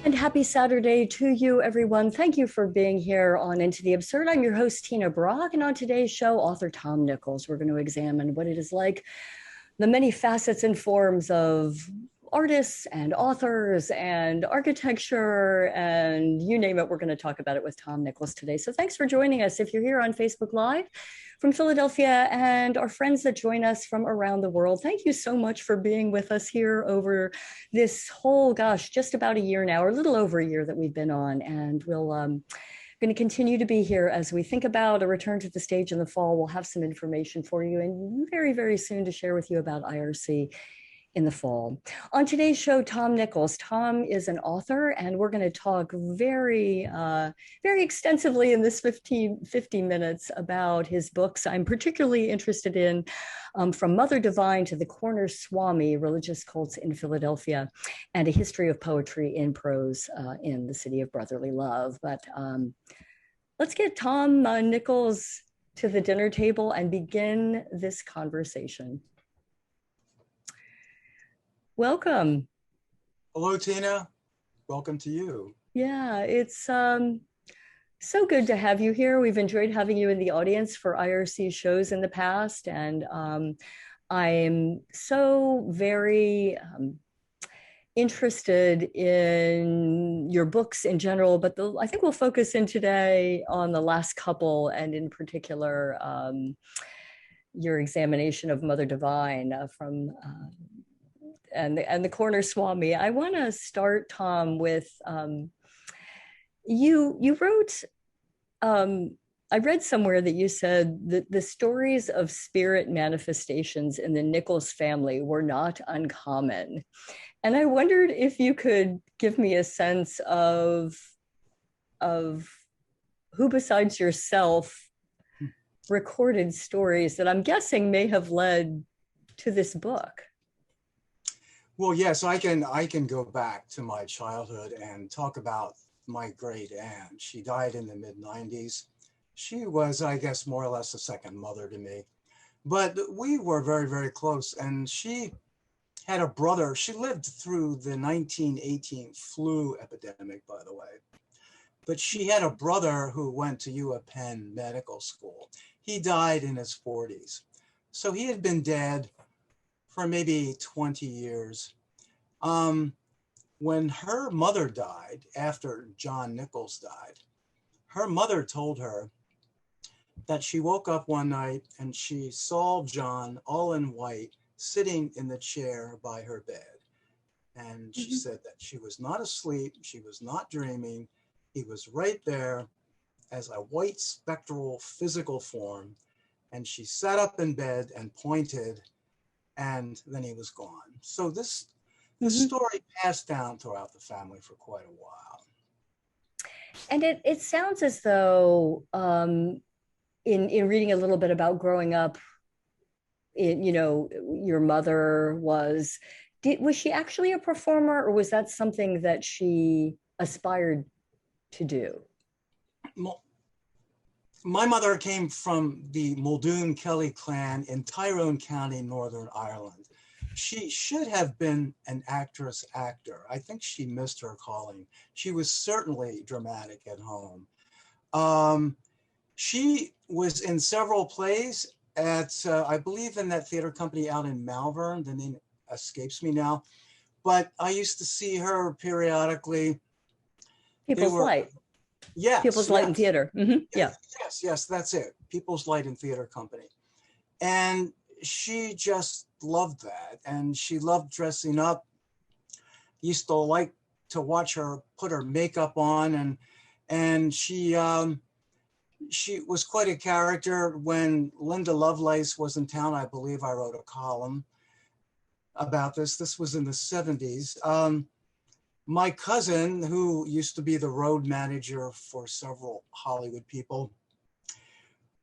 And happy Saturday to you, everyone. Thank you for being here on Into the Absurd. I'm your host, Tina Brock, and on today's show, author Thom Nickels. We're going to examine what it is like, the many facets and forms of artists and authors and architecture and you name it. We're going to talk about it with Thom Nickels today. So thanks for joining us. If you're here on Facebook Live from Philadelphia and our friends that join us from around the world, thank you so much for being with us here over this whole, just about a year now, or a little over a year that we've been on. And we'll going to continue to be here as we think about a return to the stage in the fall. We'll have some information for you and very, very soon to share with you about IRC in the fall. On today's show, Thom Nickels. Thom is an author, and we're going to talk very extensively in this 50 minutes about his books. I'm particularly interested in From Mother Divine to the Corner Swami, Religious Cults in Philadelphia, and a History of Poetry in Prose in the City of Brotherly Love. But let's get Thom Nickels to the dinner table and begin this conversation. Welcome. Hello, Tina. Welcome to you. Yeah, it's so good to have you here. We've enjoyed having you in the audience for IRC shows in the past, and I'm so very interested in your books in general, but I think we'll focus in today on the last couple, and in particular, your examination of Mother Divine from and the Corner Swami. I want to start, Thom, with you wrote, I read somewhere that you said that the stories of spirit manifestations in the Nichols family were not uncommon. And I wondered if you could give me a sense of who besides yourself recorded stories that I'm guessing may have led to this book. Well, yes, I can go back to my childhood and talk about my great aunt. She died in the mid-90s. She was, I guess, more or less a second mother to me. But we were very, very close. And she had a brother. She lived through the 1918 flu epidemic, by the way. But she had a brother who went to UPenn Medical School. He died in his 40s. So he had been dead for maybe 20 years. When her mother died, after John Nichols died, her mother told her that she woke up one night and she saw John all in white sitting in the chair by her bed. And she said that she was not asleep, she was not dreaming, he was right there as a white spectral physical form. And she sat up in bed and pointed, and then he was gone. So this story passed down throughout the family for quite a while. And it sounds as though, in reading a little bit about growing up, your mother was she actually a performer, or was that something that she aspired to do? My mother came from the Muldoon Kelly clan in Tyrone County, Northern Ireland. She should have been an actor. I think she missed her calling. She was certainly dramatic at home. She was in several plays at, I believe, in that theater company out in Malvern. The name escapes me now. But I used to see her periodically. People's Light. Yes. People's Light and Theater. Mm-hmm. Yes, that's it. People's Light and Theater Company. And she just loved that. And she loved dressing up. Used to like to watch her put her makeup on. And she was quite a character. When Linda Lovelace was in town, I believe I wrote a column about this. This was in the 70s. My cousin, who used to be the road manager for several Hollywood people,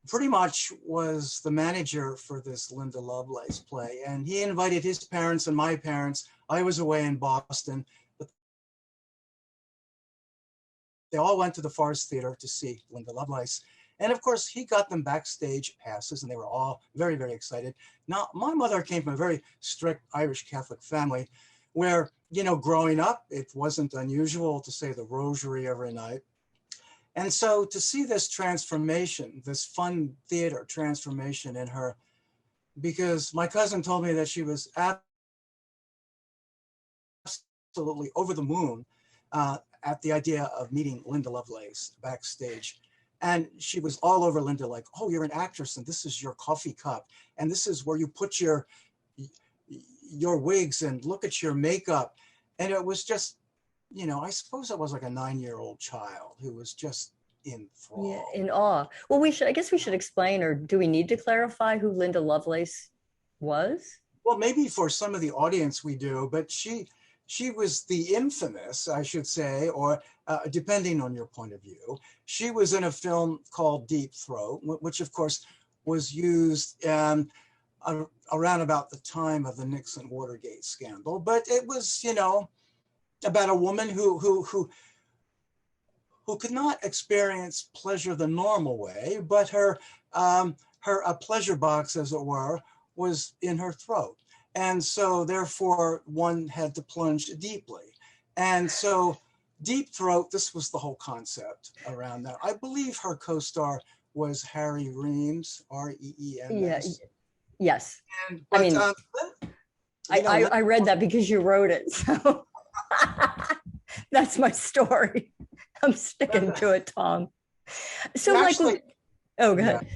pretty much was the manager for this Linda Lovelace play. And he invited his parents and my parents. I was away in Boston, but they all went to the Forest Theater to see Linda Lovelace. And of course, he got them backstage passes, and they were all very, very excited. Now, my mother came from a very strict Irish Catholic family, where growing up, it wasn't unusual to say the rosary every night. And so to see this transformation, this fun theater transformation in her, because my cousin told me that she was absolutely over the moon at the idea of meeting Linda Lovelace backstage. And she was all over Linda, like, oh, you're an actress and this is your coffee cup. And this is where you put your wigs and look at your makeup. And it was just, I suppose I was like a 9-year-old child who was just enthralled. Yeah, in awe. Well, I guess we should explain, or do we need to clarify who Linda Lovelace was? Well, maybe for some of the audience we do, but she was the infamous, I should say, or depending on your point of view, she was in a film called Deep Throat, which of course was used around about the time of the Nixon Watergate scandal. But it was, about a woman who could not experience pleasure the normal way, but her pleasure box, as it were, was in her throat. And so therefore one had to plunge deeply. And so Deep Throat, this was the whole concept around that. I believe her co-star was Harry Reams, Reems. Yeah. Yes. I read that because you wrote it. So that's my story. I'm sticking to it, Thom. So actually, go ahead. Yeah.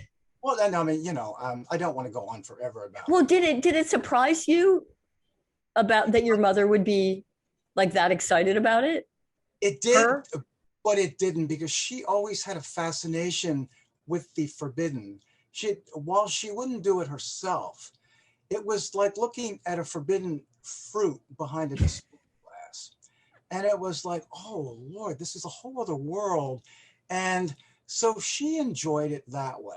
Well, then, I don't want to go on forever about it. Well, did it surprise you about that your mother would be like that excited about it? It did, but it didn't, because she always had a fascination with the forbidden. While she wouldn't do it herself, it was like looking at a forbidden fruit behind a display glass. And it was like, oh, Lord, this is a whole other world. And so she enjoyed it that way.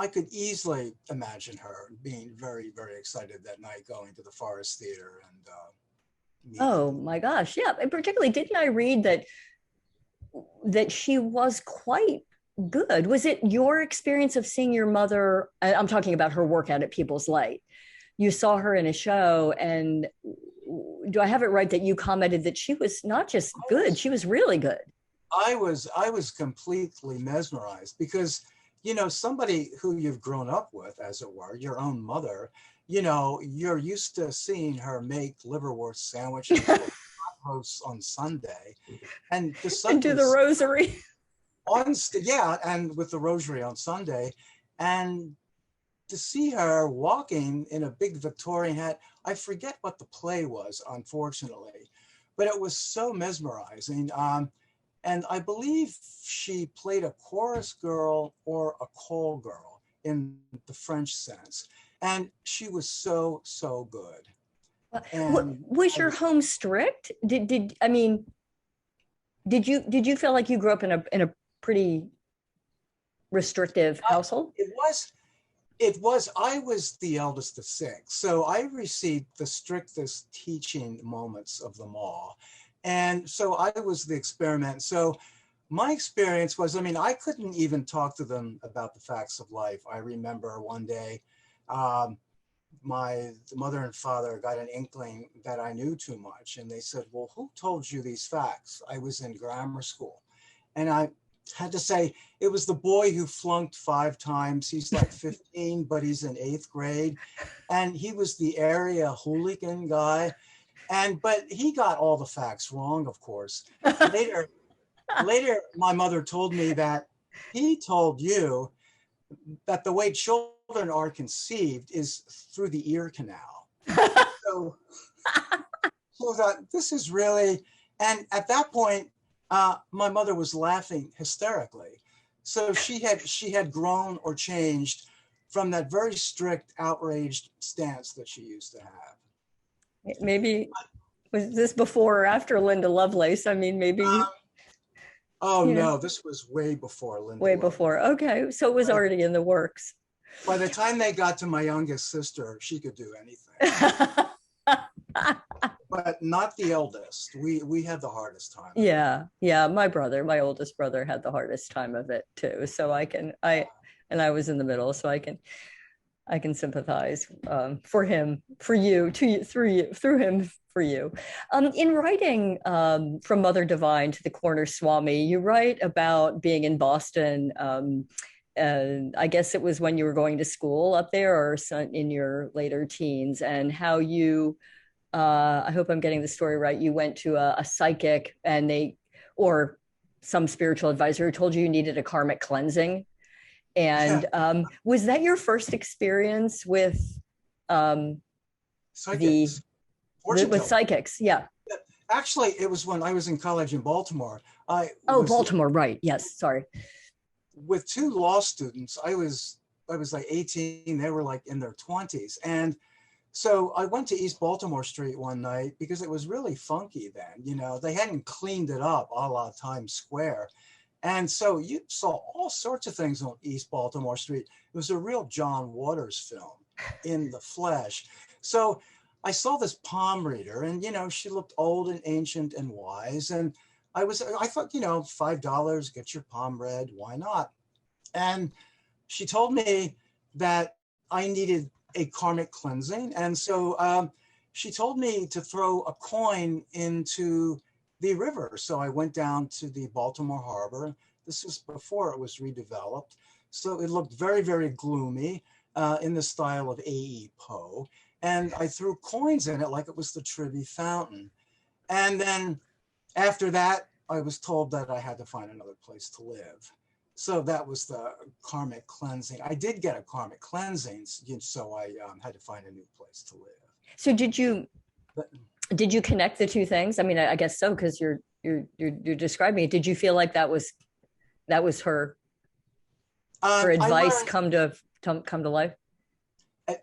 I could easily imagine her being very, very excited that night, going to the Forest Theater and oh my gosh, yeah. And particularly, didn't I read that she was quite good? Was it your experience of seeing your mother? I'm talking about her work out at People's Light. You saw her in a show, and do I have it right that you commented that she was not just good, she was really good? I was completely mesmerized because, somebody who you've grown up with, as it were, your own mother, you're used to seeing her make liverwurst sandwiches roasts on Sunday, and do the rosary and with the rosary on Sunday, and to see her walking in a big Victorian hat. I forget what the play was, unfortunately, but it was so mesmerizing. And I believe she played a chorus girl or a call girl in the French sense. And she was so, so good. And was your home strict? Did you feel like you grew up in a pretty restrictive household? It was. I was the eldest of 6. So I received the strictest teaching moments of them all. And so I was the experiment. So my experience was, I couldn't even talk to them about the facts of life. I remember one day, my mother and father got an inkling that I knew too much. And they said, well, who told you these facts? I was in grammar school. And I had to say, it was the boy who flunked 5 times. He's like 15, but he's in 8th grade. And he was the area hooligan guy. But he got all the facts wrong, of course. Later, my mother told me that he told you that the way children are conceived is through the ear canal. so that this is really, and at that point, my mother was laughing hysterically. So she had grown or changed from that very strict, outraged stance that she used to have. Maybe was this before or after Linda Lovelace? Maybe. No, this was way before Linda. Way before. Okay, so it was already in the works. By the time they got to my youngest sister, she could do anything. But not the eldest. We had the hardest time. Yeah. My oldest brother had the hardest time of it too. So I was in the middle, so I can. I can sympathize for him, for you, to you, through him, for you. In writing From Mother Divine to the Corner Swami, you write about being in Boston. I guess it was when you were going to school up there, or in your later teens, and how you. I hope I'm getting the story right. You went to a psychic, and or some spiritual advisor who told you needed a karmic cleansing. And was that your first experience with psychics? With psychics? Yeah. Actually, it was when I was in college in Baltimore. Baltimore, right? Yes. Sorry. With two law students, I was like 18. They were like in their 20s, and so I went to East Baltimore Street one night because it was really funky then. You know, they hadn't cleaned it up a la Times Square. And so you saw all sorts of things on East Baltimore Street. It was a real John Waters film in the flesh. So I saw this palm reader, and, you know, she looked old and ancient and wise. And I thought, you know, $5, get your palm read, why not? And she told me that I needed a karmic cleansing. And so she told me to throw a coin into the river. So I went down to the Baltimore Harbor. This was before it was redeveloped. So it looked very, very gloomy in the style of A.E. Poe. And I threw coins in it like it was the Trevi Fountain. And then after that, I was told that I had to find another place to live. So that was the karmic cleansing. I did get a karmic cleansing, so I had to find a new place to live. So did you connect the two things? I mean, I guess so, because you're describing it. Did you feel like that was her advice come to life?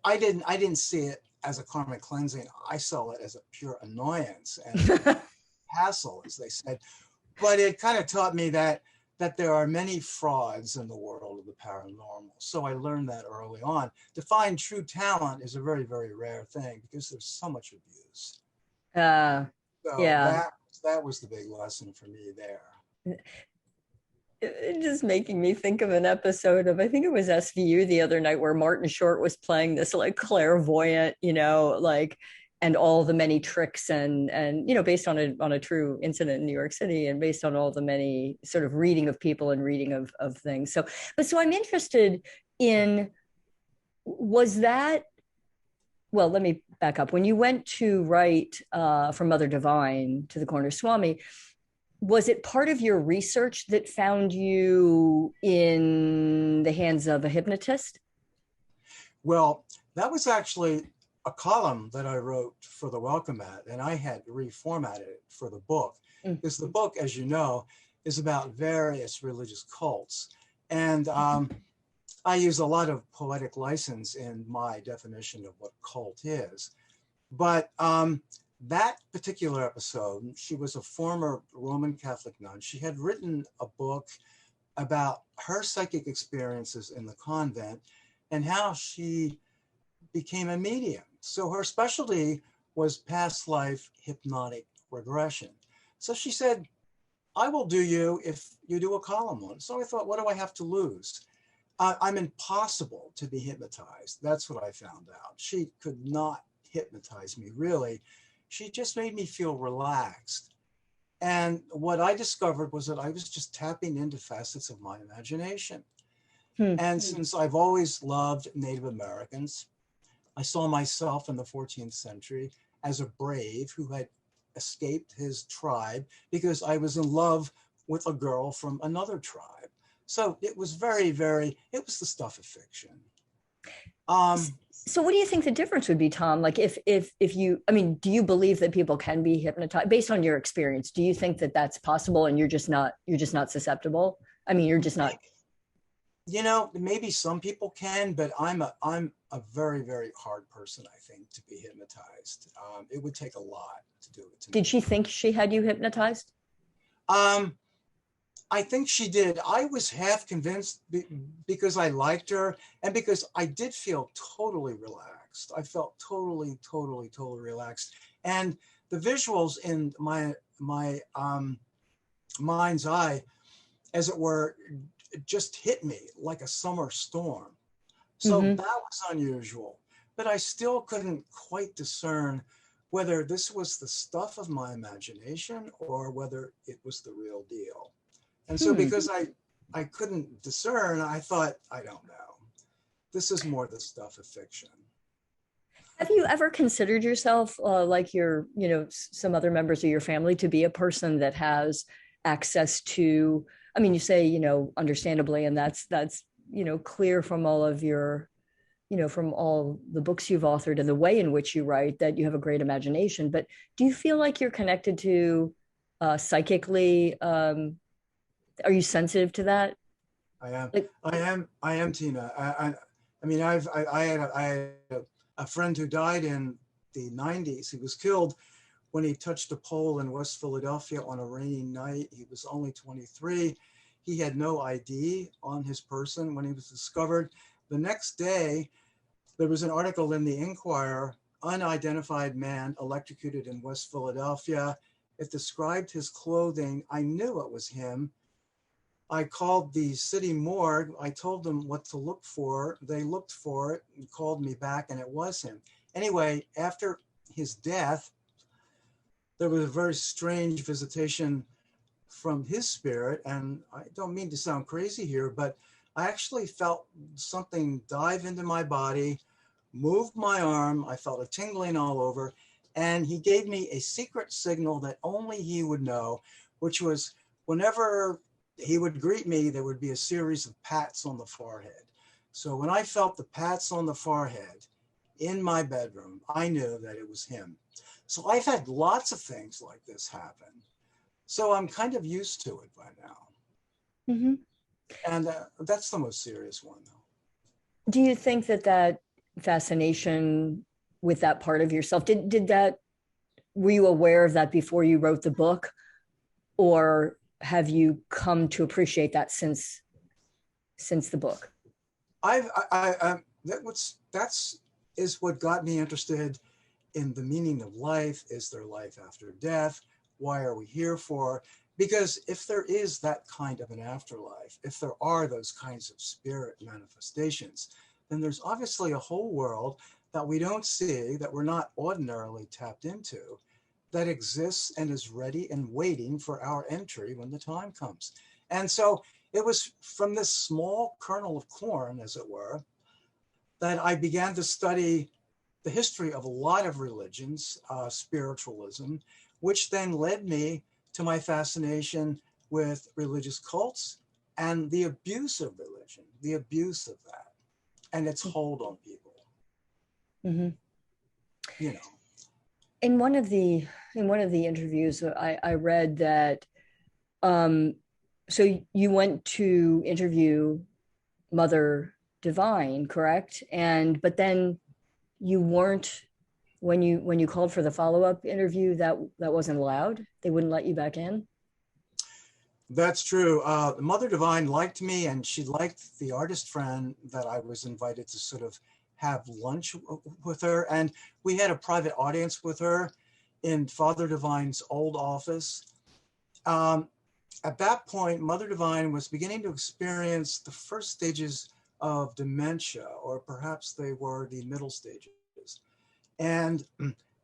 I didn't see it as a karmic cleansing. I saw it as a pure annoyance and hassle, as they said. But it kind of taught me that there are many frauds in the world of the paranormal. So I learned that early on. To find true talent is a very, very rare thing because there's so much abuse. That was the big lesson for me there. It just making me think of an episode of, I think it was SVU the other night, where Martin Short was playing this like clairvoyant, you know, like, and all the many tricks and you know, based on a true incident in New York City, and based on all the many sort of reading of people and reading of things. So I'm interested in, was that, well, let me back up. When you went to write From Mother Divine to the Corner Swami, was it part of your research that found you in the hands of a hypnotist? Well, that was actually a column that I wrote for the Welcomat, and I had reformatted it for the book. Because the book, as you know, is about various religious cults. And I use a lot of poetic license in my definition of what cult is. But that particular episode, she was a former Roman Catholic nun. She had written a book about her psychic experiences in the convent and how she became a medium. So her specialty was past life hypnotic regression. So she said, I will do you if you do a column one. So I thought, what do I have to lose? I'm impossible to be hypnotized. That's what I found out. She could not hypnotize me, really. She just made me feel relaxed. And what I discovered was that I was just tapping into facets of my imagination. And since I've always loved Native Americans, I saw myself in the 14th century as a brave who had escaped his tribe because I was in love with a girl from another tribe. So it was very, very, it was the stuff of fiction. So what do you think the difference would be, Thom? Like if you, I mean, do you believe that people can be hypnotized based on your experience? Do you think that that's possible and you're just not susceptible? I mean, you're just not. You know, maybe some people can, but I'm a very, very hard person, I think, to be hypnotized. It would take a lot to do it to me. Did she think she had you hypnotized? I think she did. I was half convinced because I liked her and because I did feel totally relaxed. I felt totally relaxed. And the visuals in my mind's eye, as it were, just hit me like a summer storm. So that was unusual, but I still couldn't quite discern whether this was the stuff of my imagination or whether it was the real deal. And so because I couldn't discern, I thought, I don't know. This is more the stuff of fiction. Have you ever considered yourself, like your, some other members of your family, to be a person that has access to, I mean, you say, understandably, and that's, clear from all of your, from all the books you've authored and the way in which you write, that you have a great imagination. But do you feel like you're connected to psychically? Are you sensitive to that? I am. Like, I am, Tina. I mean, I had a friend who died in the 90s. He was killed when he touched a pole in West Philadelphia on a rainy night. He was only 23. He had no ID on his person when he was discovered. The next day, there was an article in the Inquirer, unidentified man electrocuted in West Philadelphia. It described his clothing. I knew it was him. I called the city morgue. I told them what to look for. They looked for it and called me back, and it was him. Anyway, after his death, there was a very strange visitation from his spirit. And I don't mean to sound crazy here, but I actually felt something dive into my body, move my arm. I felt a tingling all over. And he gave me a secret signal that only he would know, which was whenever he would greet me, there would be a series of pats on the forehead. So when I felt the pats on the forehead in my bedroom, I knew that it was him. So I've had lots of things like this happen. So I'm kind of used to it by now. mm-hmm. And that's the most serious one, though. Do you think that fascination with that part of yourself, did that, were you aware of that before you wrote the book, or have you come to appreciate that since the book? That's what got me interested in the meaning of life. Is there life after death? Why are we here for? Because if there is that kind of an afterlife, if there are those kinds of spirit manifestations, then there's obviously a whole world that we don't see, that we're not ordinarily tapped into, that exists and is ready and waiting for our entry when the time comes. And so it was from this small kernel of corn, as it were, that I began to study the history of a lot of religions, spiritualism, which then led me to my fascination with religious cults and the abuse of religion, the abuse of that, and its hold on people. Mm-hmm. You know. In one of the interviews, I read that, so you went to interview Mother Divine, correct? But then you weren't, when you called for the follow-up interview, that wasn't allowed. They wouldn't let you back in. That's true. Mother Divine liked me, and she liked the artist friend that I was invited to sort of have lunch with her. And we had a private audience with her in Father Divine's old office. At that point, Mother Divine was beginning to experience the first stages of dementia, or perhaps they were the middle stages. And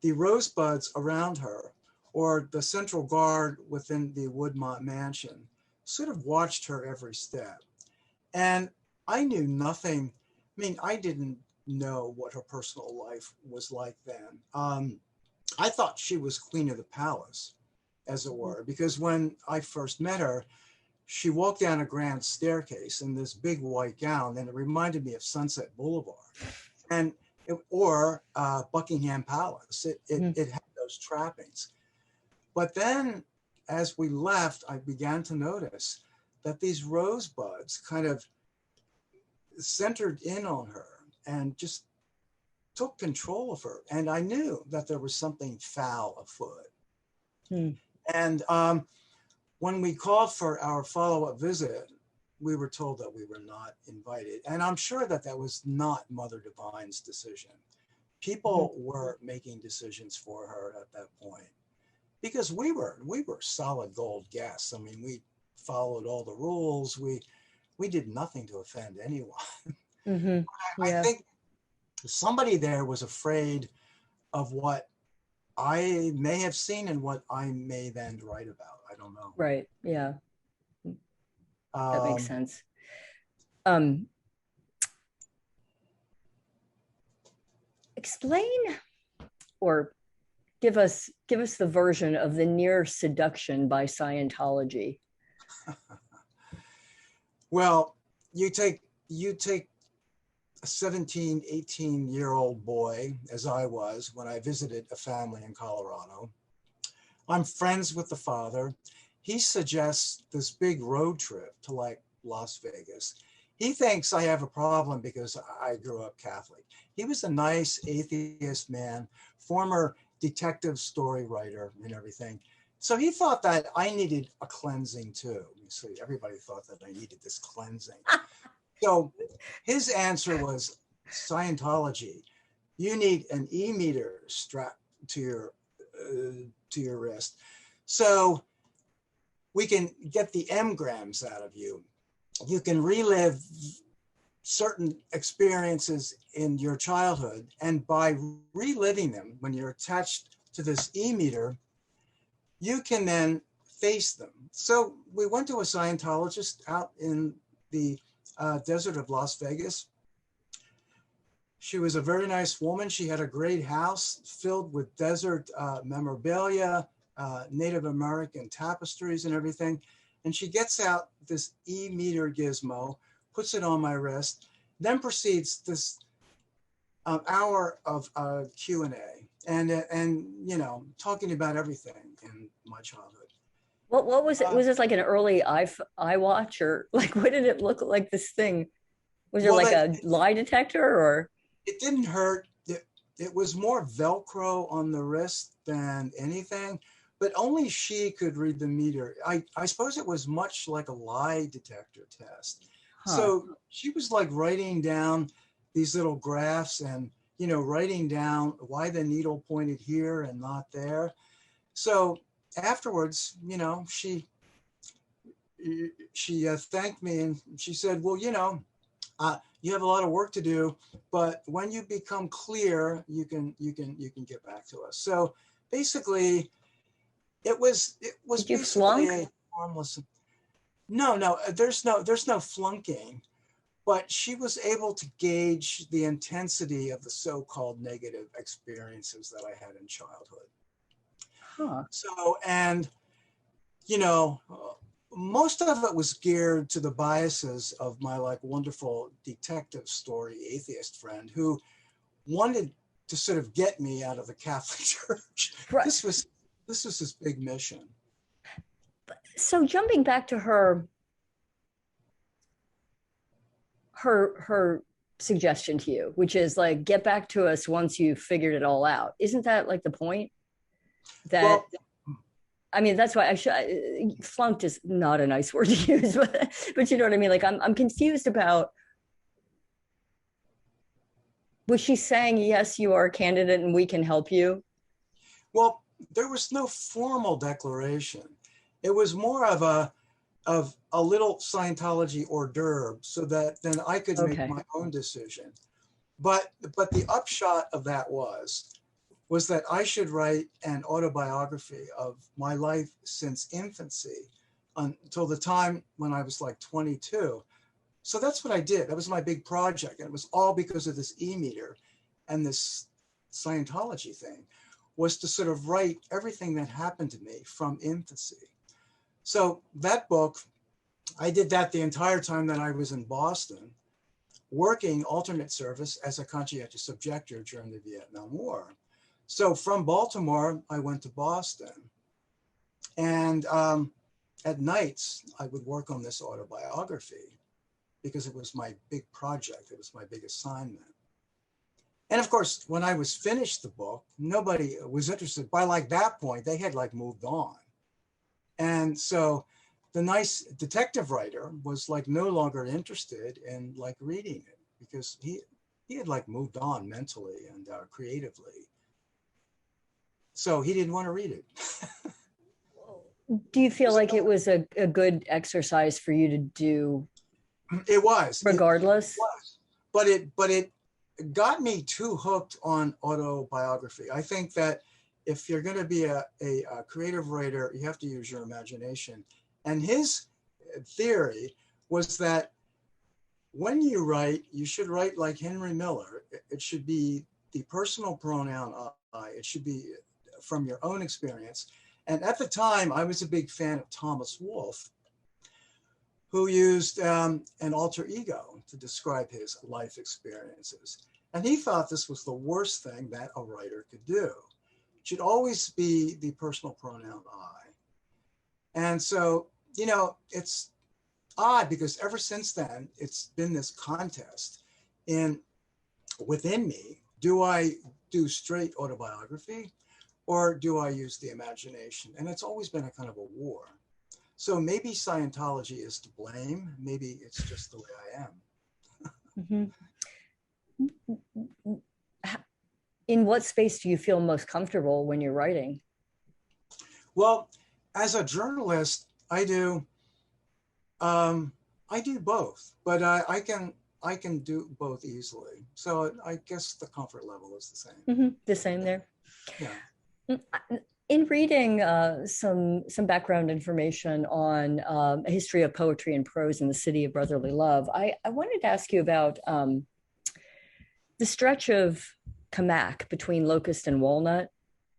the rosebuds around her, or the central guard within the Woodmont mansion, sort of watched her every step. And I knew nothing. I mean, I didn't know what her personal life was like then. I thought she was queen of the palace, as it were, because when I first met her, she walked down a grand staircase in this big white gown, and it reminded me of Sunset Boulevard, or Buckingham Palace. It had those trappings. But then, as we left, I began to notice that these rosebuds kind of centered in on her and just took control of her. And I knew that there was something foul afoot. And when we called for our follow-up visit, we were told that we were not invited. And I'm sure that that was not Mother Divine's decision. People were making decisions for her at that point, because we were solid gold guests. I mean, we followed all the rules. We did nothing to offend anyone. Mm-hmm. I Yeah. think somebody there was afraid of what I may have seen and what I may then write about. I don't know. Right. Yeah. That makes Um, sense. Um, Explain or give us the version of the near seduction by Scientology. well, you take a 17, 18-year-old boy, as I was when I visited a family in Colorado. I'm friends with the father. He suggests this big road trip to like Las Vegas. He thinks I have a problem because I grew up Catholic. He was a nice atheist man, former detective story writer and everything. So he thought that I needed a cleansing too. You see, everybody thought that I needed this cleansing. So his answer was Scientology. You need an e-meter strapped to your wrist, so we can get the engrams out of you. You can relive certain experiences in your childhood, and by reliving them, when you're attached to this e-meter, you can then face them. So we went to a Scientologist out in the desert of Las Vegas. She was a very nice woman. She had a great house filled with desert memorabilia, Native American tapestries and everything. And she gets out this e-meter gizmo, puts it on my wrist, then proceeds this hour of Q&A and you know, talking about everything in my childhood. What was it? Was this like an early iWatch, or like what did it look like? This thing, was there Well, like a lie detector, or? it didn't hurt. It was more Velcro on the wrist than anything, but only she could read the meter. I suppose it was much like a lie detector test. Huh. So she was like writing down these little graphs and, you know, writing down why the needle pointed here and not there. So afterwards, you know, she thanked me and she said, well, you know, you have a lot of work to do, but when you become clear, you can get back to us. So basically, it was Did you basically flunk? a harmless. No, there's no flunking, but she was able to gauge the intensity of the so-called negative experiences that I had in childhood. Huh. So, and you know, most of it was geared to the biases of my like wonderful detective story atheist friend who wanted to sort of get me out of the Catholic Church. Right. This was his big mission. So jumping back to her suggestion to you, which is like, get back to us once you've figured it all out. Isn't that like the point? That, Well, I mean, that's why flunked is not a nice word to use, but you know what I mean? Like, I'm confused about, was she saying, yes, you are a candidate and we can help you? well, there was no formal declaration. It was more of a little Scientology hors d'oeuvre so that then I could make my own decision. But the upshot of that was that I should write an autobiography of my life since infancy until the time when I was like 22. So that's what I did. That was my big project. And it was all because of this e-meter and this Scientology thing, was to sort of write everything that happened to me from infancy. So that book, I did that the entire time that I was in Boston, working alternate service as a conscientious objector during the Vietnam War. So from Baltimore, I went to Boston. And at nights, I would work on this autobiography because it was my big project. It was my big assignment. And of course, when I was finished the book, nobody was interested. By like that point, they had like moved on. And so the nice detective writer was like no longer interested in like reading it because he had like moved on mentally and creatively. So he didn't want to read it. Do you feel like it was a good exercise for you to do? It was. Regardless? It was. but it got me too hooked on autobiography. I think that if you're going to be a creative writer, you have to use your imagination. And his theory was that when you write, you should write like Henry Miller. It should be the personal pronoun I. It should be from your own experience. And at the time, I was a big fan of Thomas Wolfe, who used an alter ego to describe his life experiences. And he thought this was the worst thing that a writer could do. It should always be the personal pronoun I. And so, you know, it's odd because ever since then, it's been this contest within me. Do I do straight autobiography or do I use the imagination? And it's always been a kind of a war. So maybe Scientology is to blame. Maybe it's just the way I am. Mm-hmm. In what space do you feel most comfortable when you're writing? Well, as a journalist, I do both, but I can do both easily. So I guess the comfort level is the same. Mm-hmm. The same there. Yeah. In reading some background information on a history of poetry and prose in the city of brotherly love, I wanted to ask you about the stretch of Camac between Locust and Walnut,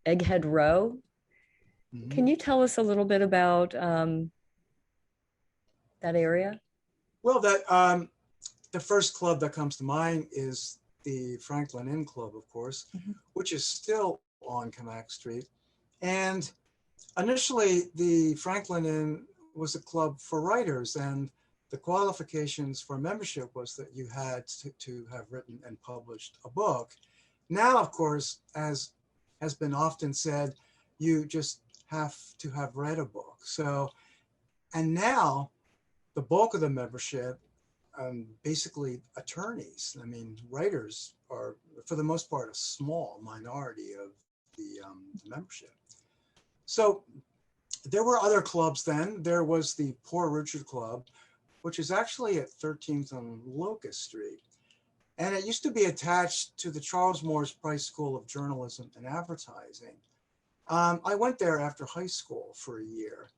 Egghead Row. Mm-hmm. Can you tell us a little bit about that area? Well, the first club that comes to mind is the Franklin Inn Club, of course, mm-hmm. which is still on Camac Street. And initially, the Franklin Inn was a club for writers, and the qualifications for membership was that you had to have written and published a book. Now, of course, as has been often said, you just have to have read a book. So, and now the bulk of the membership, basically attorneys. I mean, writers are, for the most part, a small minority of the membership. So there were other clubs then. There was the Poor Richard Club, which is actually at 13th and Locust Street. And it used to be attached to the Charles Morris Price School of Journalism and Advertising. I went there after high school for a year.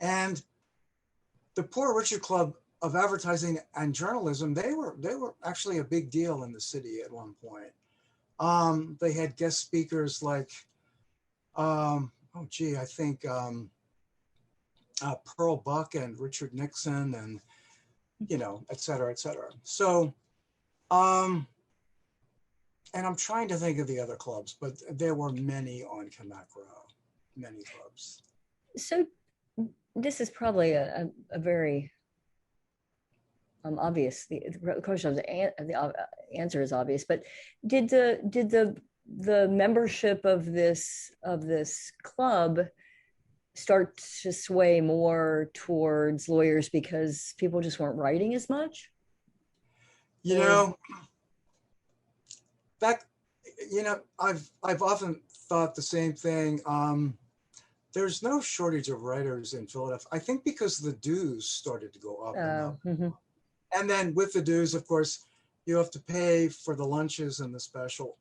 And the Poor Richard Club of Advertising and Journalism, they were actually a big deal in the city at one point. They had guest speakers like, I think Pearl Buck and Richard Nixon and, you know, et cetera, et cetera. So, and I'm trying to think of the other clubs, but there were many on Camac Row, many clubs. So this is probably a very obvious. The question, the answer is obvious, but did the membership of this club start to sway more towards lawyers because people just weren't writing as much? You know, I've often thought the same thing. There's no shortage of writers in Philadelphia. I think because the dues started to go up and up. Mm-hmm. And then with the dues, of course, you have to pay for the lunches and the special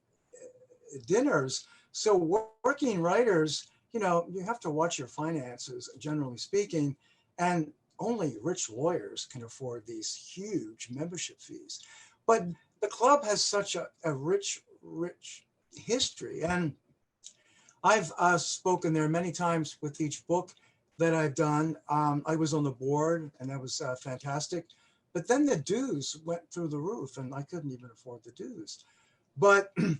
dinners. So working writers, you know, you have to watch your finances, generally speaking, and only rich lawyers can afford these huge membership fees. But the club has such a rich history. And I've spoken there many times with each book that I've done. I was on the board, and that was fantastic. But then the dues went through the roof, and I couldn't even afford the dues. But the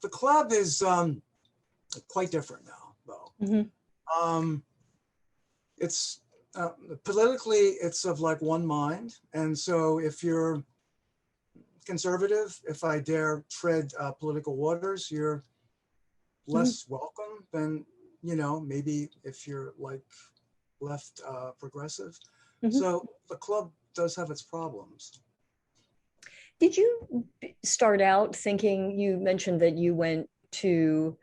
club is quite different now, though. Mm-hmm. It's politically, it's of like one mind. And so if you're conservative, if I dare tread political waters, you're less welcome than, you know, maybe if you're like left progressive. Mm-hmm. So the club does have its problems. Did you start out thinking, you mentioned that you went to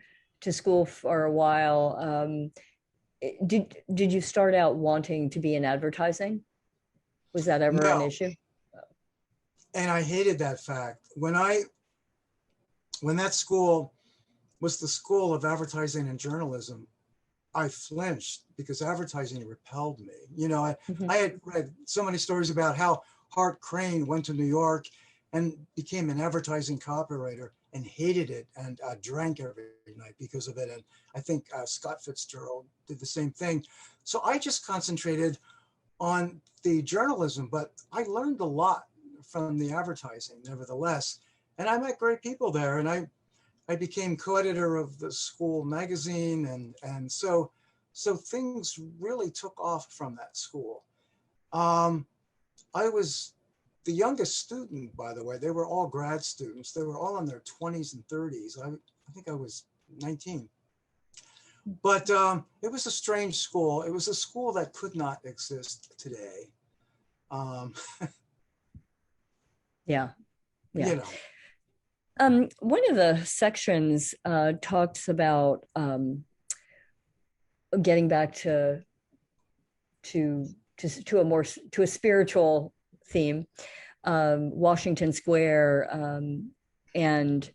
school for a while. Did you start out wanting to be in advertising? Was that ever an issue? And I hated that fact. When that school was the School of Advertising and Journalism, I flinched because advertising repelled me. You know, I had read so many stories about how Hart Crane went to New York and became an advertising copywriter and hated it and drank every night because of it. And I think Scott Fitzgerald did the same thing. So I just concentrated on the journalism, but I learned a lot from the advertising nevertheless. And I met great people there, and I became co-editor of the school magazine, and so things really took off from that school. I was the youngest student, by the way. They were all grad students. They were all in their 20s and 30s. I think I was 19. But it was a strange school. It was a school that could not exist today. Yeah. You know. One of the sections talks about getting back to a spiritual theme, Washington Square, and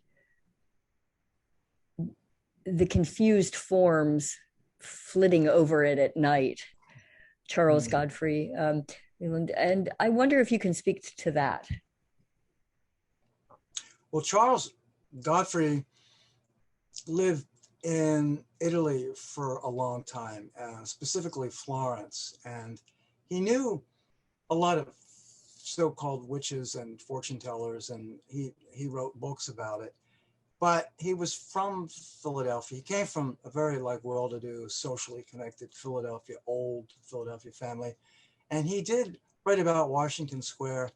the confused forms flitting over it at night. Charles Godfrey, and I wonder if you can speak to that. Well, Charles Godfrey lived in Italy for a long time, specifically Florence, and he knew a lot of so-called witches and fortune tellers, and he wrote books about it. But he was from Philadelphia. He came from a very well-to-do, socially connected old Philadelphia family, and he did write about Washington Square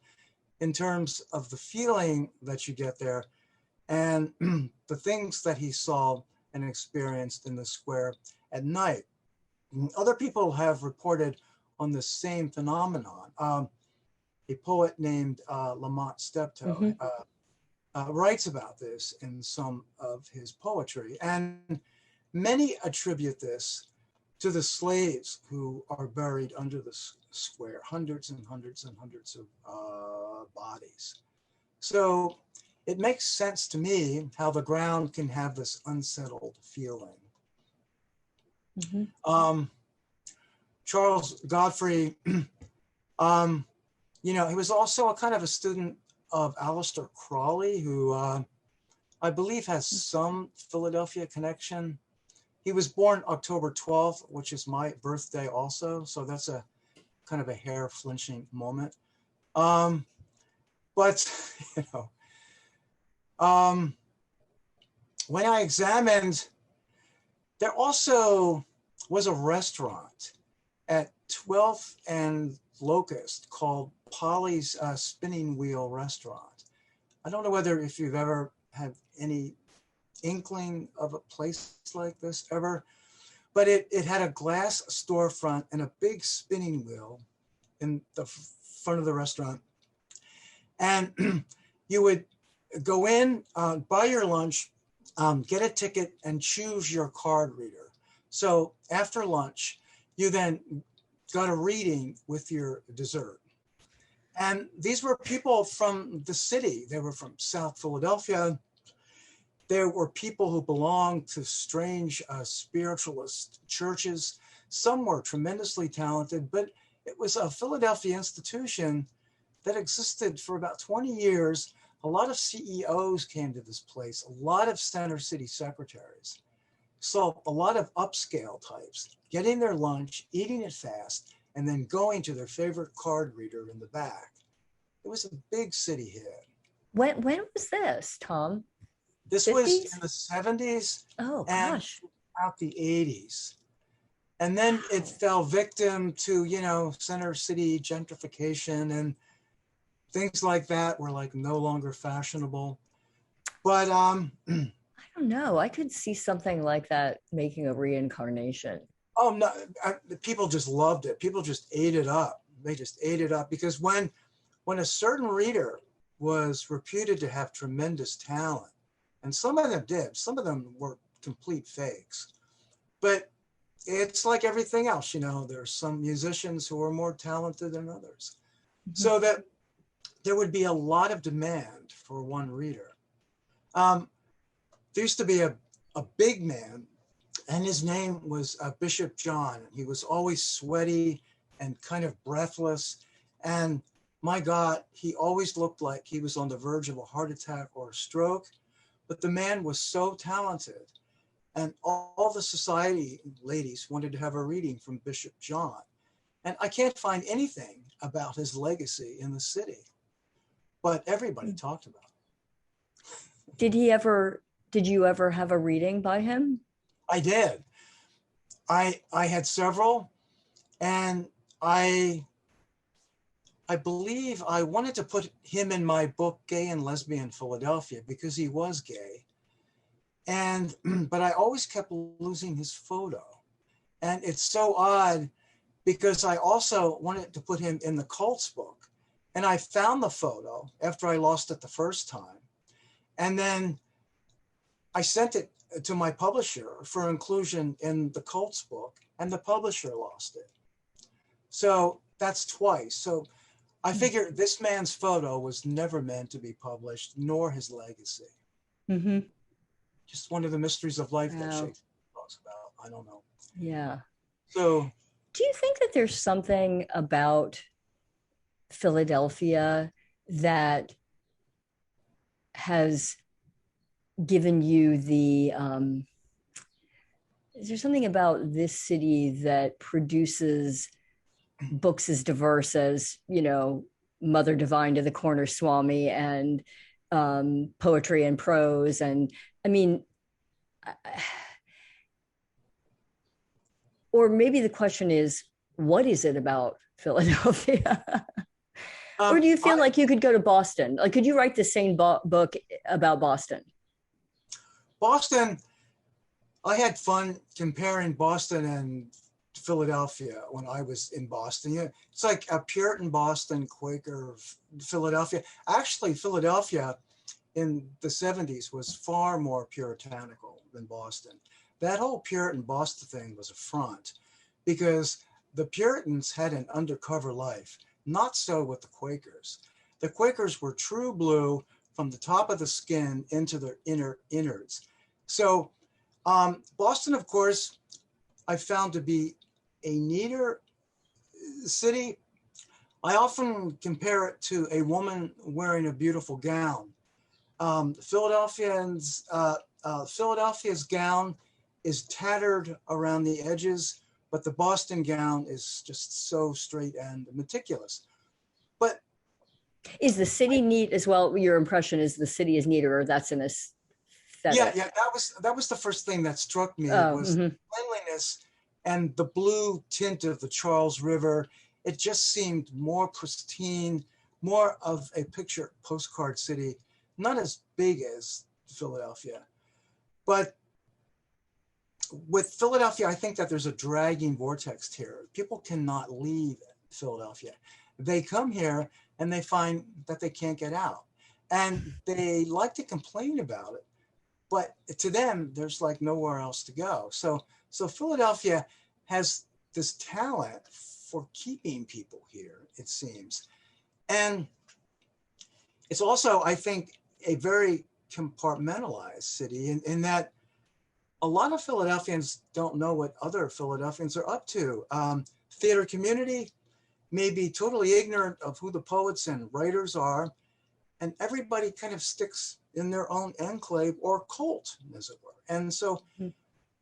in terms of the feeling that you get there and the things that he saw and experienced in the square at night. Other people have reported on the same phenomenon. A poet named Lamont Steptoe writes about this in some of his poetry. And many attribute this to the slaves who are buried under the square, hundreds and hundreds and hundreds of bodies. So it makes sense to me how the ground can have this unsettled feeling. Charles Godfrey, he was also a kind of a student of Aleister Crowley, who I believe has some Philadelphia connection. He was born October 12th, which is my birthday also. So that's a kind of a hair flinching moment. But, when I examined, there also was a restaurant at 12th and Locust called Polly's Spinning Wheel Restaurant. I don't know whether if you've ever had any inkling of a place like this ever, but it had a glass storefront and a big spinning wheel in the front of the restaurant. And you would go in, buy your lunch, get a ticket, and choose your card reader. So after lunch, you then got a reading with your dessert. And these were people from the city. They were from South Philadelphia. There were people who belonged to strange spiritualist churches. Some were tremendously talented, but it was a Philadelphia institution that existed for about 20 years. A lot of CEOs came to this place, a lot of center city secretaries. So a lot of upscale types getting their lunch, eating it fast, and then going to their favorite card reader in the back. It was a big city hit. When was this, Thom? This 50s? Was in the 70s. Oh, and gosh. Out the 80s. And then it fell victim to, center city gentrification, and things like that were no longer fashionable. But I don't know. I could see something like that making a reincarnation. Oh no, people just loved it. People just ate it up. They just ate it up because when a certain reader was reputed to have tremendous talent, and some of them did, some of them were complete fakes, but it's like everything else, there's some musicians who are more talented than others. So that there would be a lot of demand for one reader. There used to be a big man, and his name was Bishop John. He was always sweaty and kind of breathless. And my God, he always looked like he was on the verge of a heart attack or a stroke. But the man was so talented. And all the society ladies wanted to have a reading from Bishop John. And I can't find anything about his legacy in the city, but everybody talked about it. Did you ever have a reading by him? I did. I had several, and I believe I wanted to put him in my book, Gay and Lesbian Philadelphia, because he was gay. But I always kept losing his photo. And it's so odd because I also wanted to put him in the cults book. And I found the photo after I lost it the first time. And then I sent it to my publisher for inclusion in the cults book, and the publisher lost it. So that's twice. So I figured this man's photo was never meant to be published, nor his legacy. Mm-hmm. Just one of the mysteries of life that Shakespeare talks about. I don't know. Yeah. So do you think that there's something about Philadelphia that has given you the, is there something about this city that produces books as diverse as, Mother Divine to the Corner Swami and poetry and prose? And I mean, or maybe the question is, what is it about Philadelphia? Or do you feel like you could go to Boston? Like, could you write the same book about Boston? Boston, I had fun comparing Boston and Philadelphia when I was in Boston. It's like a Puritan Boston, Quaker Philadelphia. Actually, Philadelphia in the 70s was far more puritanical than Boston. That whole Puritan Boston thing was a front because the Puritans had an undercover life. Not so with the Quakers. The Quakers were true blue from the top of the skin into their innards. So Boston, of course, I found to be a neater city. I often compare it to a woman wearing a beautiful gown. Philadelphia's gown is tattered around the edges, but the Boston gown is just so straight and meticulous. But is the city neat as well? Your impression is the city is neater, or that's an aesthetic? Yeah, that was the first thing that struck me was cleanliness and the blue tint of the Charles River. It just seemed more pristine, more of a picture postcard city, not as big as Philadelphia. But with Philadelphia, I think that there's a dragging vortex here. People cannot leave Philadelphia. They come here and they find that they can't get out. And they like to complain about it, but to them, there's like nowhere else to go. So Philadelphia has this talent for keeping people here, it seems. And it's also, I think, a very compartmentalized city in that a lot of Philadelphians don't know what other Philadelphians are up to. Theater community may be totally ignorant of who the poets and writers are, and everybody kind of sticks in their own enclave or cult, as it were. And so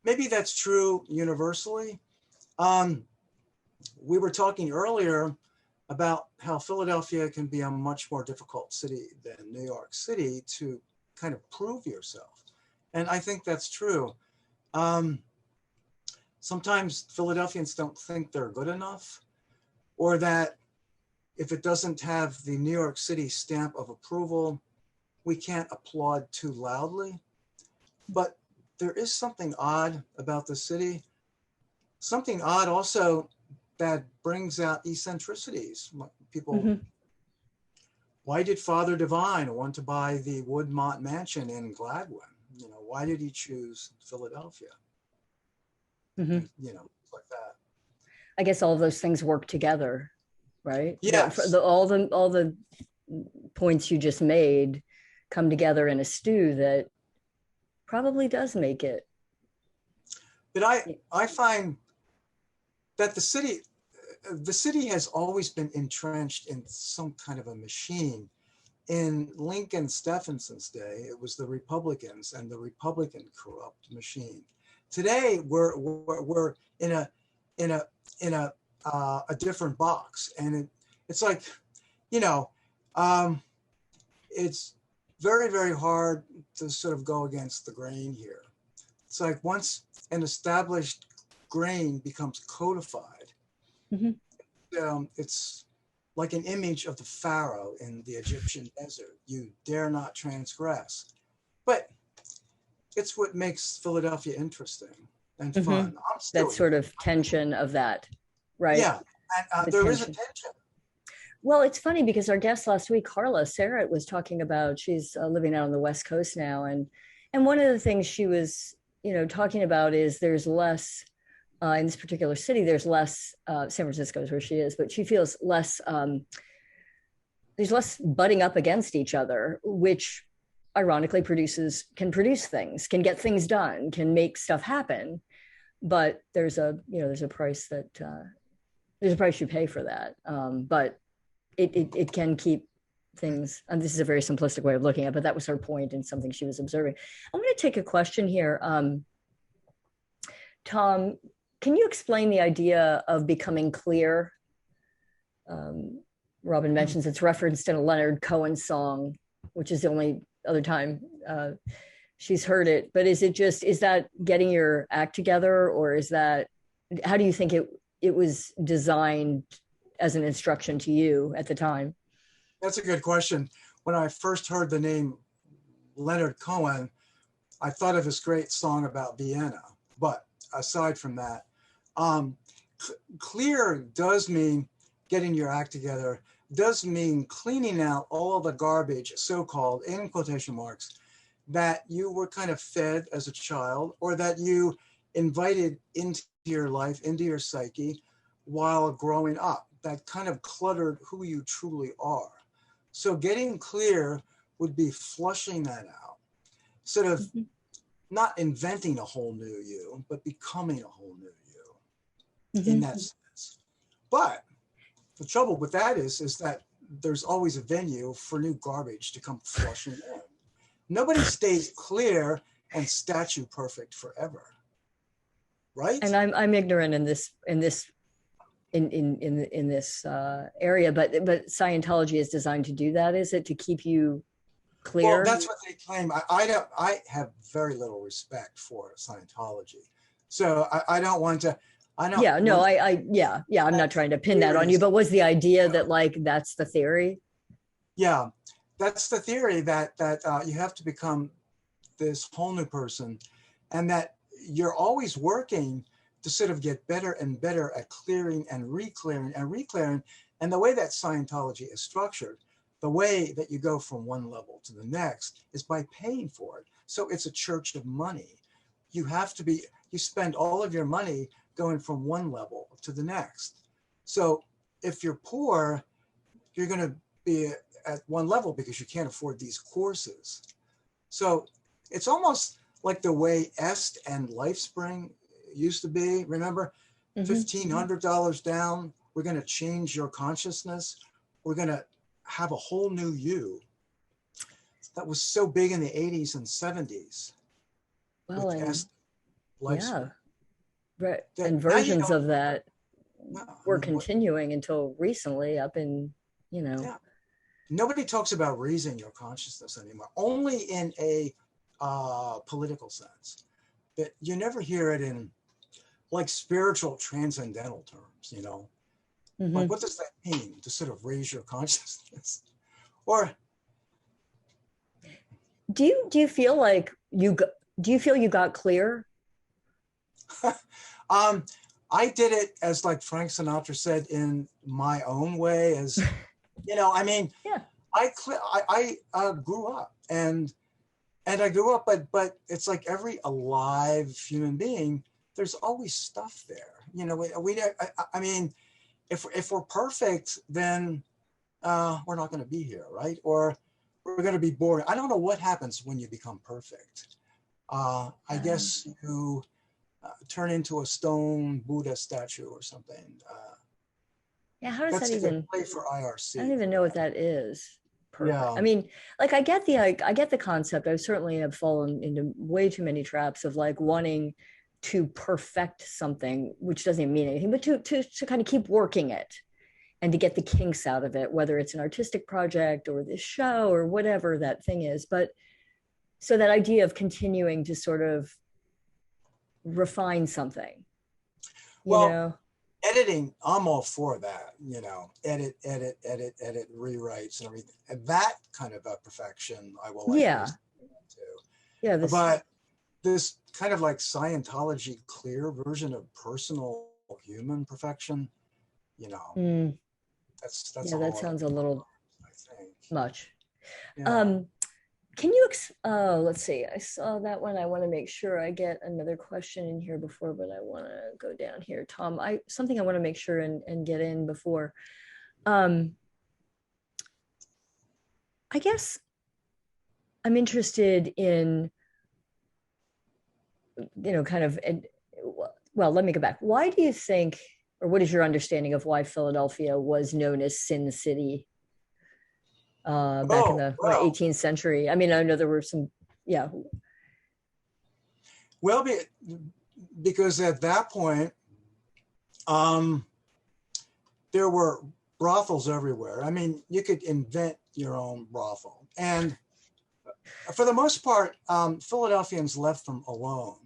maybe that's true universally. We were talking earlier about how Philadelphia can be a much more difficult city than New York City to kind of prove yourself. And I think that's true. Sometimes Philadelphians don't think they're good enough, or that if it doesn't have the New York City stamp of approval, we can't applaud too loudly. But there is something odd about the city. Something odd also that brings out eccentricities. People, why did Father Divine want to buy the Woodmont Mansion in Gladwin? Why did he choose Philadelphia? Like that. I guess all those things work together, right? Yes. All the points you just made come together in a stew that probably does make it. But I find that the city has always been entrenched in some kind of a machine. In Lincoln Stephenson's day, it was the Republicans and the Republican corrupt machine. Today, we're in a different box, and it's like, it's very, very hard to sort of go against the grain here. It's like once an established grain becomes codified, it's like an image of the Pharaoh in the Egyptian desert. You dare not transgress. But it's what makes Philadelphia interesting and fun. That sort of tension of that, right? Yeah, and there is a tension. Well, it's funny because our guest last week, Carla Serrett, was talking about, she's living out on the West Coast now. And one of the things she was, talking about is there's less, in this particular city, there's less, San Francisco is where she is, but she feels less, there's less butting up against each other, which ironically can produce things, can get things done, can make stuff happen. But there's a price there's a price you pay for that. But it can keep things, and this is a very simplistic way of looking at it, but that was her point and something she was observing. I'm going to take a question here. Thom, can you explain the idea of becoming clear? Robin mentions it's referenced in a Leonard Cohen song, which is the only other time she's heard it. But is that getting your act together, or how do you think it was designed as an instruction to you at the time? That's a good question. When I first heard the name Leonard Cohen, I thought of this great song about Vienna. But aside from that, clear does mean getting your act together, does mean cleaning out all the garbage, so-called, in quotation marks, that you were kind of fed as a child, or that you invited into your life, into your psyche while growing up, that kind of cluttered who you truly are. So getting clear would be flushing that out, sort of not inventing a whole new you, but becoming a whole new you in that sense. But the trouble with that is that there's always a venue for new garbage to come flushing in. Nobody stays clear and statue perfect forever, right? And I'm ignorant in this area, but Scientology is designed to do that. Is it to keep you clear? Well, that's what they claim. I have very little respect for Scientology, so I don't want to. I'm not trying to pin that on you, but was the idea that that's the theory? Yeah, that's the theory that you have to become this whole new person, and that you're always working to sort of get better and better at clearing and re-clearing and re-clearing. And the way that Scientology is structured, the way that you go from one level to the next is by paying for it. So it's a church of money. You spend all of your money going from one level to the next. So if you're poor, you're going to be at one level because you can't afford these courses. So it's almost like the way Est and LifeSpring used to be. Remember, $1,500 down, we're going to change your consciousness. We're going to have a whole new you. That was so big in the 80s and 70s. Well, yeah. Right. And versions of that were continuing until recently up in, Yeah. Nobody talks about raising your consciousness anymore, only in a political sense. But you never hear it in spiritual transcendental terms, Like, what does that mean to sort of raise your consciousness? Or do you feel like you got clear? I did it as Frank Sinatra said, in my own way, as Yeah. I grew up and I grew up, but it's like every alive human being, there's always stuff there. If we're perfect, then we're not going to be here, right? Or we're going to be boring. I don't know what happens when you become perfect. I guess you turn into a stone Buddha statue or something. Yeah, how does That's that a good even play for IRC. I don't even know what that is. Perfect. Yeah. I mean, like I get the concept. I certainly have fallen into way too many traps of like wanting to perfect something, which doesn't even mean anything, but to kind of keep working it and to get the kinks out of it, whether it's an artistic project or this show or whatever that thing is. But so that idea of continuing to sort of refine something, well, editing, I'm all for that, edit, rewrites and everything. And that kind of a perfection I will like to. Yeah. But this kind of like Scientology clear version of personal human perfection, that's that sounds a little much. Yeah. Can you let's see, I saw that one. I want to make sure I get another question in here before, but I want to go down here. Thom, something I want to make sure and get in before. I guess I'm interested in, kind of, well, let me go back. Why do you think, or what is your understanding of why Philadelphia was known as Sin City back in the 18th century? I mean, I know there were some, Well, because at that point, there were brothels everywhere. I mean, you could invent your own brothel. And for the most part, Philadelphians left them alone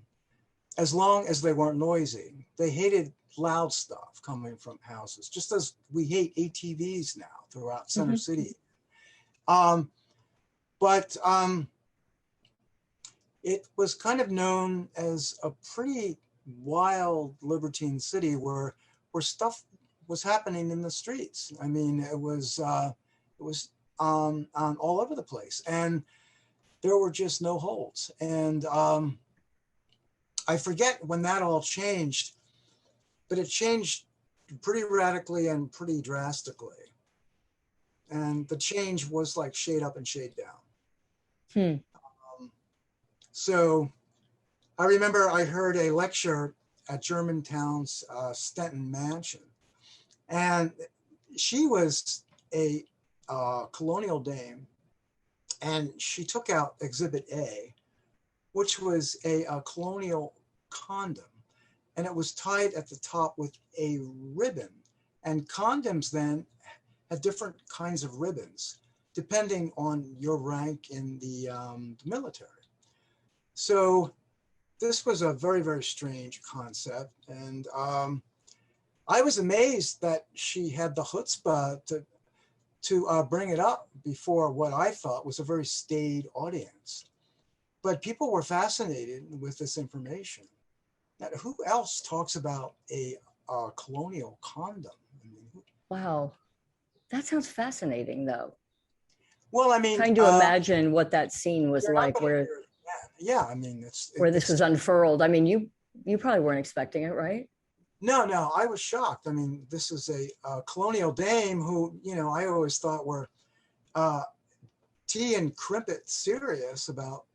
as long as they weren't noisy. They hated loud stuff coming from houses, just as we hate ATVs now throughout Center City. But it was kind of known as a pretty wild libertine city where stuff was happening in the streets. I mean, it was all over the place, and there were just no holds. And I forget when that all changed, but it changed pretty radically and pretty drastically. And the change was like shade up and shade down. So I remember I heard a lecture at Germantown's Stenton Mansion. And she was a colonial dame. And she took out Exhibit A, which was a colonial condom. And it was tied at the top with a ribbon. And condoms then had different kinds of ribbons, depending on your rank in the military. So this was a very, very strange concept. And I was amazed that she had the chutzpah to bring it up before what I thought was a very staid audience. But people were fascinated with this information. Now, who else talks about a colonial condom? I mean, wow. That sounds fascinating, though. Well, I mean, trying to imagine what that scene was like, where I mean, where this was unfurled. I mean, you probably weren't expecting it, right? No, I was shocked. I mean, this is a colonial dame who, I always thought were tea and crimpet serious about,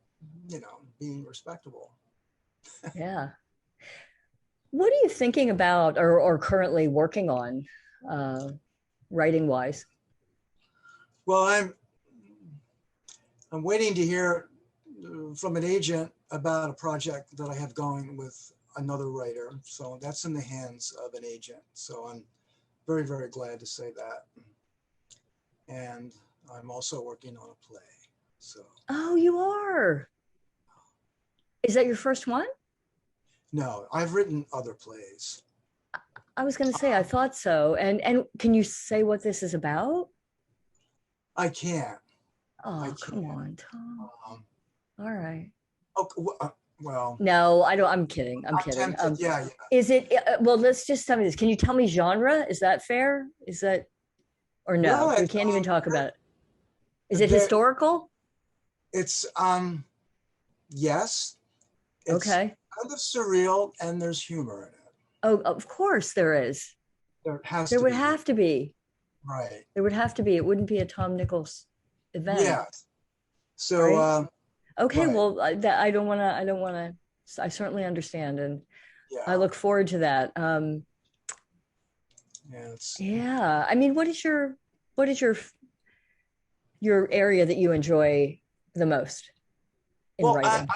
being respectable. Yeah. What are you thinking about or currently working on, writing wise? Well, I'm waiting to hear from an agent about a project that I have going with another writer. So that's in the hands of an agent. So I'm very, very glad to say that. And I'm also working on a play. So. Oh, you are? Is that your first one? No, I've written other plays. I was going to say, I thought so. And can you say what this is about? I can't. Oh, come on, Thom. All right. Okay, well. No, I don't. I'm kidding. I'm kidding. Yeah. Is it? Well, let's just tell me this. Can you tell me genre? Is that fair? Is that, or no? Well, we can't even talk about it. Is it historical? It's yes. It's okay. Kind of surreal, and there's humor in it. Oh, of course there is. There has. There would have to be. Right. There would have to be. It wouldn't be a Thom Nickels event. Yeah. So, right? Okay, right. well, I don't want to. I don't want to. I certainly understand, and I Yeah. look forward to that. Yeah. Yeah. I mean, what is your area that you enjoy the most in Well, writing?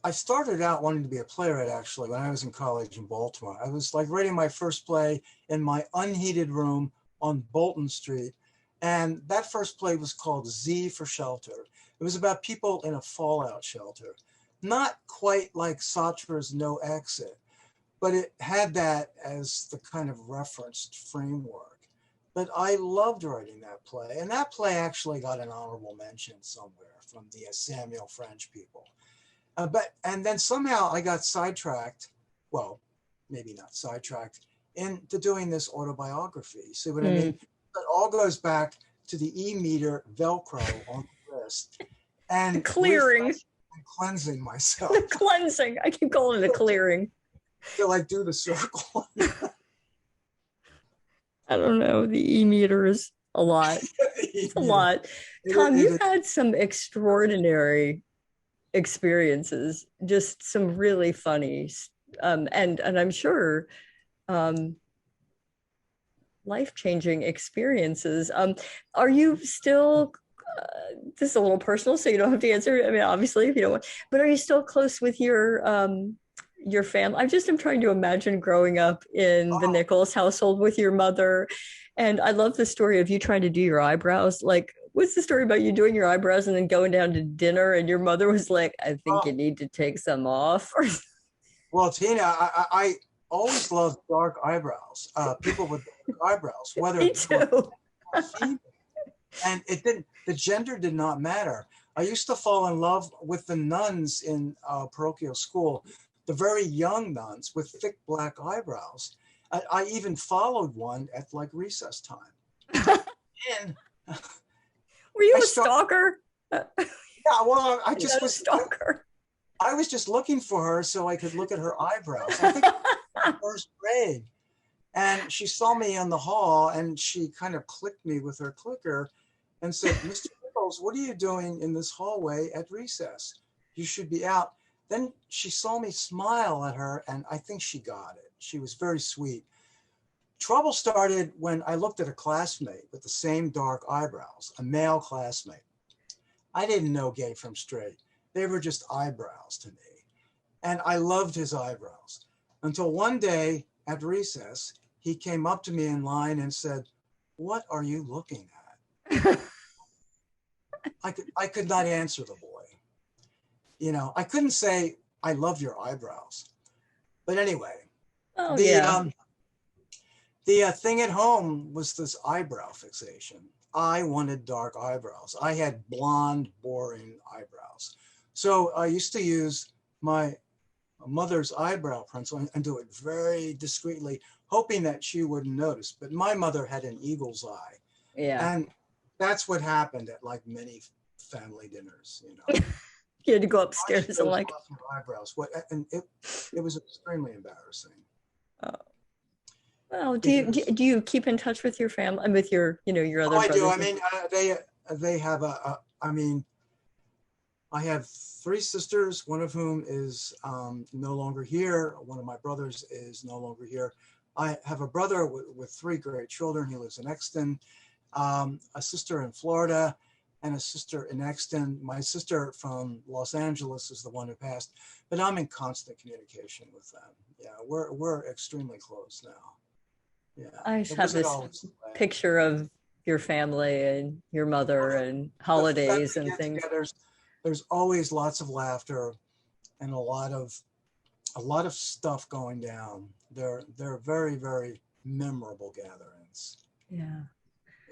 I started out wanting to be a playwright actually when I was in college in Baltimore. I was like writing my first play in my unheated room on Bolton Street. And that first play was called Z for Shelter. It was about people in a fallout shelter. Not quite like Sartre's No Exit, but it had that as the kind of referenced framework. But I loved writing that play. And that play actually got an honorable mention somewhere from the Samuel French people. And then somehow I got sidetracked, well, maybe not sidetracked, into doing this autobiography. See what I mean? It all goes back to the E-meter Velcro on the wrist and The clearing. And cleansing myself. The cleansing. I keep calling it a clearing. To like do the circle. I don't know. The E-meter is a lot. It's a lot. Thom, you've had some extraordinary experiences, just some really funny and I'm sure life-changing experiences. Are you still this is a little personal, so you don't have to answer. I mean, obviously, if you don't want, but are you still close with your family? I'm trying to imagine growing up in the Nichols household with your mother. And I love the story of you trying to do your eyebrows. Like, what's the story about you doing your eyebrows and then going down to dinner and your mother was like, I think you need to take some off? Well, Tina, I always loved dark eyebrows. People with dark eyebrows, whether Me too. And the gender did not matter. I used to fall in love with the nuns in parochial school, the very young nuns with thick black eyebrows. I even followed one at like recess time. And were you a stalker? Yeah, well, I just was a stalker. I was just looking for her so I could look at her eyebrows. I think first grade. And she saw me in the hall and she kind of clicked me with her clicker and said, Mr. Nichols, what are you doing in this hallway at recess? You should be out. Then she saw me smile at her and I think she got it. She was very sweet. Trouble started when I looked at a classmate with the same dark eyebrows, a male classmate. I didn't know gay from straight. They were just eyebrows to me. And I loved his eyebrows until one day at recess, he came up to me in line and said, what are you looking at? I could not answer the boy. You know, I couldn't say, I love your eyebrows. But anyway, the thing at home was this eyebrow fixation. I wanted dark eyebrows. I had blonde, boring eyebrows. So I used to use my mother's eyebrow pencil and do it very discreetly, hoping that she wouldn't notice. But my mother had an eagle's eye. Yeah. And that's what happened at like many family dinners, you know. You had to go upstairs and like eyebrows. And it was extremely embarrassing. Well, do you keep in touch with your family and with your your other brothers? I do. I mean, they have I have 3 sisters, one of whom is no longer here. One of my brothers is no longer here. I have a brother with 3 great children. He lives in Exton, a sister in Florida, and a sister in Exton. My sister from Los Angeles is the one who passed, but I'm in constant communication with them. Yeah, we're extremely close now. Yeah, I just have this picture of your family and your mother and holidays and things. There's always lots of laughter and a lot of stuff going down. They're very, very memorable gatherings. Yeah.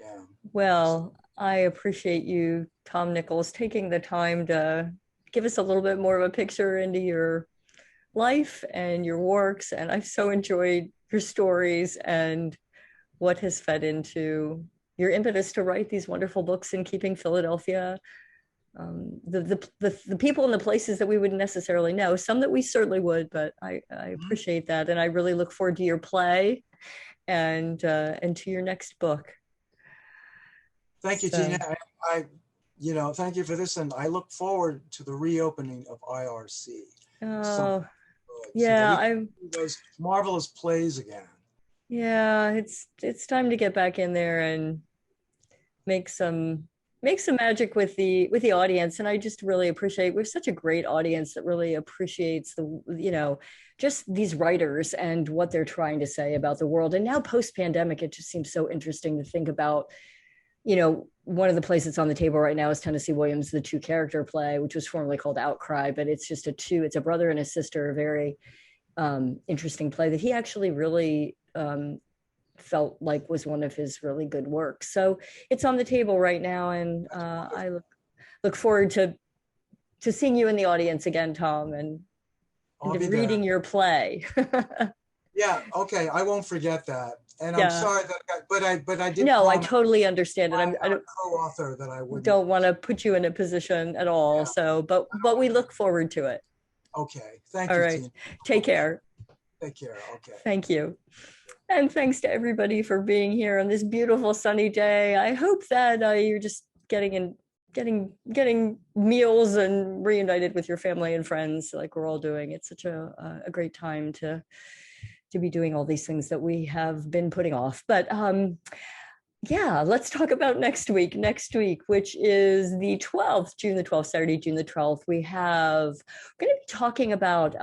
Yeah. Well, I appreciate you, Thom Nickels, taking the time to give us a little bit more of a picture into your life and your works. And I've so enjoyed your stories and what has fed into your impetus to write these wonderful books and keeping Philadelphia, the people and the places that we wouldn't necessarily know, some that we certainly would, but I appreciate that. And I really look forward to your play and to your next book. Thank you, So. Tina. Thank you for this, and I look forward to the reopening of IRC. Oh, So that yeah, we can do those marvelous plays again. Yeah, it's time to get back in there and make some magic with the audience. And I just really appreciate, we have such a great audience that really appreciates just these writers and what they're trying to say about the world. And now post-pandemic, it just seems so interesting to think about. One of the plays that's on the table right now is Tennessee Williams' The Two Character play, which was formerly called Outcry, but it's just it's a brother and a sister, a very interesting play that he actually really felt like was one of his really good works. So it's on the table right now, and I look forward to seeing you in the audience again, Thom, and reading your play. Yeah, okay, I won't forget that. And I'm sorry that, but I did. No, I totally understand it. I don't co-author that I don't want to put you in a position at all. Yeah. So, but we look forward to it. Okay, thank you. All right, Tina. Take care. Take care. Okay. Thank you. And thanks to everybody for being here on this beautiful sunny day. I hope that you're just getting meals and reunited with your family and friends like we're all doing. It's such a great time to be doing all these things that we have been putting off. But yeah, let's talk about next week, which is the 12th, June the 12th, Saturday, June the 12th. We're going to be talking about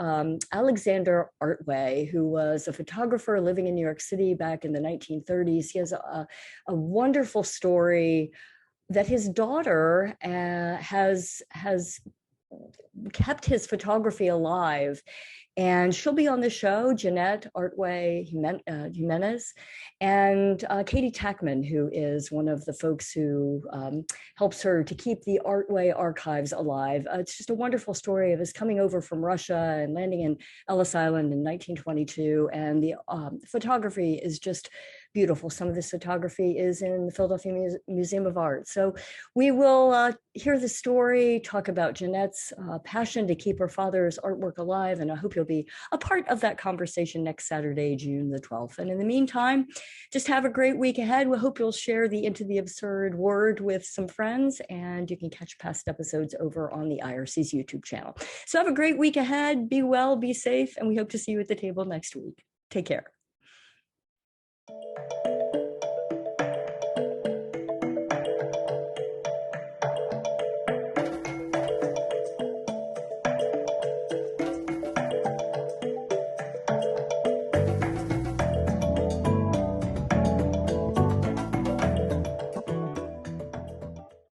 Alexander Artway, who was a photographer living in New York City back in the 1930s. He has a wonderful story that his daughter has kept his photography alive. And she'll be on the show, Jeanette Artway Jimenez, and Katie Tackman, who is one of the folks who helps her to keep the Artway archives alive. It's just a wonderful story of his coming over from Russia and landing in Ellis Island in 1922. And the photography is just beautiful. Some of this photography is in the Philadelphia Museum of Art. So we will hear the story, talk about Jeanette's passion to keep her father's artwork alive, and I hope you'll be a part of that conversation next Saturday, June the 12th. And in the meantime, just have a great week ahead. We hope you'll share the Into the Absurd word with some friends, and you can catch past episodes over on the IRC's YouTube channel. So have a great week ahead. Be well, be safe, and we hope to see you at the table next week. Take care.